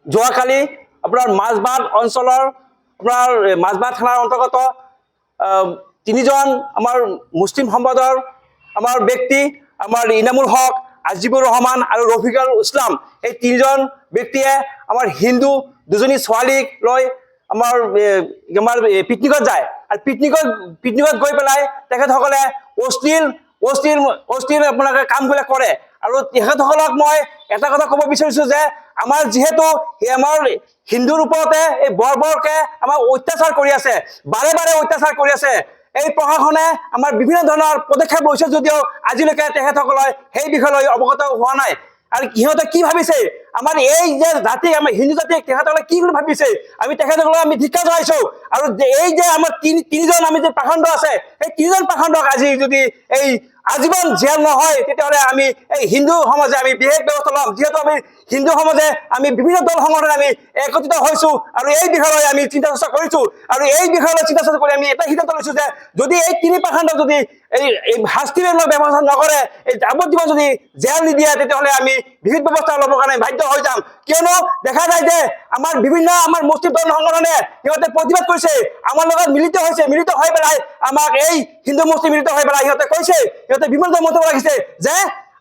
যোৱাকালি আপোনাৰ মাজবাট অঞ্চলৰ আপোনাৰ মাজবাট থানাৰ অন্তৰ্গত তিনিজন আমাৰ মুছলিম সম্প্ৰদায়ৰ আমাৰ ব্যক্তি আমাৰ ইনামুল হক, আজিবুৰ ৰহমান আৰু ৰফিকুল ইছলাম এই তিনিজন ব্যক্তিয়ে আমাৰ হিন্দু দুজনী ছোৱালীক লৈ আমাৰ পিকনিকত যায় আৰু পিকনিকত গৈ পেলাই তেখেতসকলে অশ্লীল আপোনালোকে কামবিলাক কৰে আৰু তেখেতসকলক মই এটা কথা ক'ব বিচাৰিছোঁ যে আমাৰ যিহেতু আমাৰ হিন্দুৰ ওপৰতে এই বৰ্বৰকে আমাৰ অত্যাচাৰ কৰি আছে, বাৰে বাৰে অত্যাচাৰ কৰি আছে। এই প্ৰশাসনে আমাৰ বিভিন্ন ধৰণৰ পদক্ষেপ লৈছে যদিও আজিলৈকে তেখেতসকলে সেই বিষয়লৈ অৱগত হোৱা নাই। আৰু সিহঁতে কি ভাবিছে আমাৰ এই যে জাতি আমাৰ হিন্দু জাতিক তেখেতসকলে কি বুলি ভাবিছে আমি তেখেতসকলক আমি ধিক্কাৰ জনাইছোঁ। আৰু এই যে আমাৰ তিনিজন আমি যে পাখণ্ড আছে সেই তিনিজন পাখণ্ডক আজি যদি এই আজীৱন জেল নহয় তেতিয়াহ'লে আমি এই হিন্দু সমাজে আমি বিশেষ ব্যৱস্থা ল'ম। যিহেতু আমি হিন্দু সমাজে আমি বিভিন্ন দল সংগঠন আমি একত্ৰিত হৈছোঁ আৰু এই বিষয়লৈ আমি চিন্তা চৰ্চা কৰিছোঁ আৰু এই বিষয়লৈ চিন্তা চৰ্চা কৰি আমি এটা সিদ্ধান্ত লৈছোঁ যে যদি এই তিনি পাখণ্ডক যদি এই শাস্তিৰ ব্যৱস্থা নকৰে, এই যাৱজ্জীৱন যদি জেল নিদিয়ে তেতিয়াহ'লে আমি বিহিত ব্যৱস্থা ল'বৰ কাৰণে বাধ্য হৈ যাম। কিয়নো দেখা যায় যে আমাৰ বিভিন্ন আমাৰ মুছলিম দল সংগঠনে সিহঁতে প্ৰতিবাদ কৰিছে, আমাৰ লগত মিলিত হৈ পেলাই আমাক এই হিন্দু মুছলিম মিলিত হৈ পেলাই সিহঁতে কৈছে, সিহঁতে বিভিন্ন মন্তব্য ৰাখিছে যে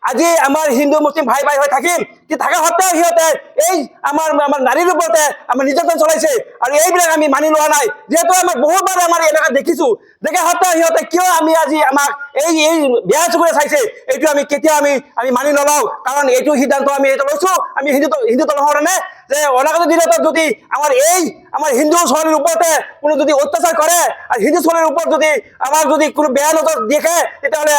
আজি আমাৰ হিন্দু মুছলিম ভাই হৈ থাকিম, থকা সত্ত্বেও সিহঁতে এই আমাৰ নাৰীৰ ওপৰতে আমাৰ নিৰ্যাতন চলাইছে আৰু এইবিলাক আমি মানি লোৱা নাই। যিহেতু আমাৰ বহুতবাৰ আমাৰ এলেকাত দেখিছোঁ, দেখা সত্ত্বেও সিহঁতে কিয় আমি আজি আমাক এই বেয়া চকুৰে চাইছে এইটো আমি কেতিয়াও আমি মানি নলওঁ। কাৰণ এইটো সিদ্ধান্ত আমি এইটো লৈছোঁ আমি হিন্দু দল সংগঠনে যে অনাগত দিনত যদি আমাৰ হিন্দু ছোৱালীৰ ওপৰতে কোনো যদি অত্যাচাৰ কৰে আৰু হিন্দু ছোৱালীৰ ওপৰত যদি আমাৰ যদি কোনো বেয়া নজৰ দেখে তেতিয়াহ'লে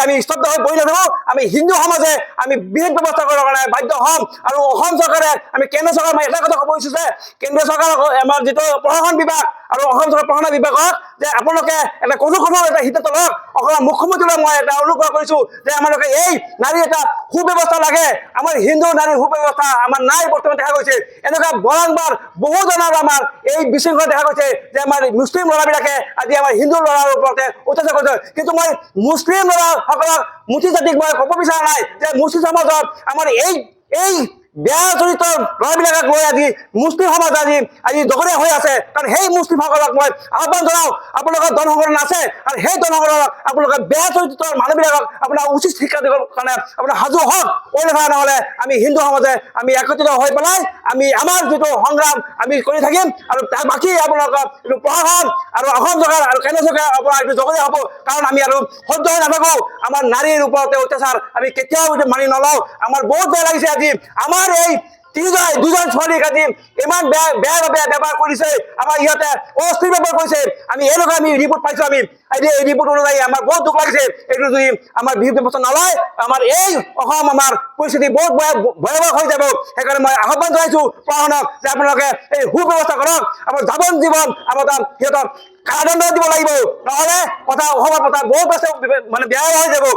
আমি স্তব্ধ হৈ বহি নাথাকোঁ। আমি হিন্দু সমাজে আমি বিহিত ব্যৱস্থা কৰাৰ কাৰণে বাধ্য হ'ম। আৰু অসম চৰকাৰে আমি কেন্দ্ৰ চৰকাৰ মই এটা কথা ক'ব বিচাৰিছোঁ যে কেন্দ্ৰীয় চৰকাৰ আমাৰ যিটো প্ৰশাসন বিভাগ আৰু অসম চৰকাৰ প্ৰশাসন বিভাগক যে আপোনালোকে এটা কঠোৰ এটা সিদ্ধান্ত লওক। অসমৰ মুখ্যমন্ত্ৰীলৈ মই এটা অনুৰোধ কৰিছোঁ যে আমালোকে এই নাৰীৰ এটা সুব্যৱস্থা লাগে। আমাৰ হিন্দু নাৰীৰ সুব্যৱস্থা আমাৰ নাই বৰ্তমান দেখা গৈছে। এনেকুৱা বাৰম্বাৰ বহুজনৰ আমাৰ এই বিশৃংখলা দেখা গৈছে যে আমাৰ মুছলিম ল'ৰাবিলাকে আজি আমাৰ হিন্দু ল'ৰাৰ ওপৰতে অত্যাচাৰ কৰিছে। কিন্তু মই মুছলিম ল'ৰাসকলক মুছলিম জাতিক মই ক'ব বিচৰা নাই যে মুছলিম সমাজত আমাৰ এই বেয়া চৰিত্ৰৰ ল'ৰাবিলাকক লৈ আজি মুছলিম সমাজ আজি জগৰীয়া হৈ আছে। কাৰণ সেই মুছলিমসকলক মই আহ্বান জনাওঁ, আপোনালোকৰ দল সংগঠন আছে আৰু সেই দল সংগঠনক আপোনালোকে বেয়া চৰিত্ৰৰ মানুহবিলাকক আপোনাৰ উচিত শিক্ষা দিবৰ কাৰণে আপোনাৰ সাজু হওক। অন্যথা নহ'লে আমি হিন্দু সমাজে আমি একত্ৰিত হৈ পেলাই আমি আমাৰ যিটো সংগ্ৰাম আমি কৰি থাকিম আৰু তাৰ বাকী আপোনালোকৰ এইটো প্ৰশাসন আৰু অসম চৰকাৰ আৰু কেন্দ্ৰ চৰকাৰ আপোনাৰ এইটো জগৰীয়া হ'ব। কাৰণ আমি আৰু সহ্য হৈ নাথাকোঁ আমাৰ নাৰীৰ ওপৰতে অত্যাচাৰ আমি কেতিয়াও মানি নলওঁ। আমাৰ বহুত বেয়া লাগিছে আজি আমাৰ এই দুজন ছোৱালীক আজি ইমান বেয়া ব্যৱহাৰ কৰিছে, আমাৰ ইহঁতে অস্থিৰ ব্যৱহাৰ কৰিছে। আমি এনেকুৱা আমি ৰিপৰ্ট পাইছোঁ, আমি এই ৰিপৰ্ট অনুযায়ী আমাৰ বহুত দুখ লাগিছে। এইটো যদি আমাৰ বিহিত ব্যৱস্থা নলয় আমাৰ এই অসম আমাৰ পৰিস্থিতি বহুত ভয়াৱহ হৈ যাব। সেইকাৰণে মই আহ্বান জনাইছোঁ প্ৰশাসনক যে আপোনালোকে এই সুব্যৱস্থা কৰক। আমাৰ যাৱজ্জীৱন আমাৰ সিহঁতক কাৰাদণ্ড দিব লাগিব, নহ'লে অসমৰ কথা বহুত বেয়া হৈ যাব।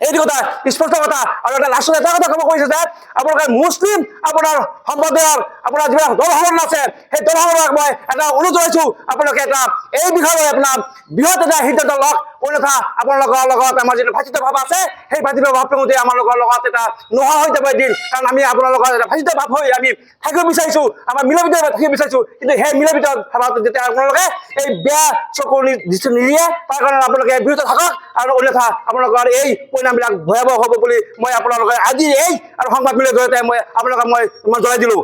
এইটো কথা স্পষ্ট কথা। আৰু এটা লাষ্টত এটা কথা ক'ব কৈছে যে আপোনালোকে মুছলিম আপোনাৰ সম্প্ৰদায়ৰ আপোনাৰ যিবিলাক দল সংগঠন আছে সেই দল সংগঠনক মই এটা অনুৰোধ জনাইছোঁ আপোনালোকে এটা এই বিষয়লৈ আপোনাৰ বৃহৎ এটা সিদ্ধান্ত লওক। অন্যথা আপোনালোকৰ লগত আমাৰ যিটো ভাতৃত্ব ভাৱ আছে সেই ভাতৃত্ব ভাৱটো মতে আমালোকৰ লগত এটা নোহোৱা হৈ যাব এদিন। কাৰণ আমি আপোনালোকৰ এটা ভাতৃত্ব ভাৱ হৈ আমি থাকিব বিচাৰিছোঁ, আমাৰ মিলভিত থাকিব বিচাৰিছোঁ। কিন্তু সেই মিলভিত ভাৱটো যেতিয়া আপোনালোকে এই বেয়া চকুৰ দৃষ্টি নিদিয়ে তাৰ কাৰণে আপোনালোকে বিৰত থাকক। আৰু অন্যথা আপোনালোকৰ এই পৰিণামবিলাক ভয়াৱহ হ'ব বুলি মই আপোনালোকে আজি এই আৰু সংবাদ মেলৰ জৰিয়তে মই আপোনালোকক মই জনাই দিলোঁ।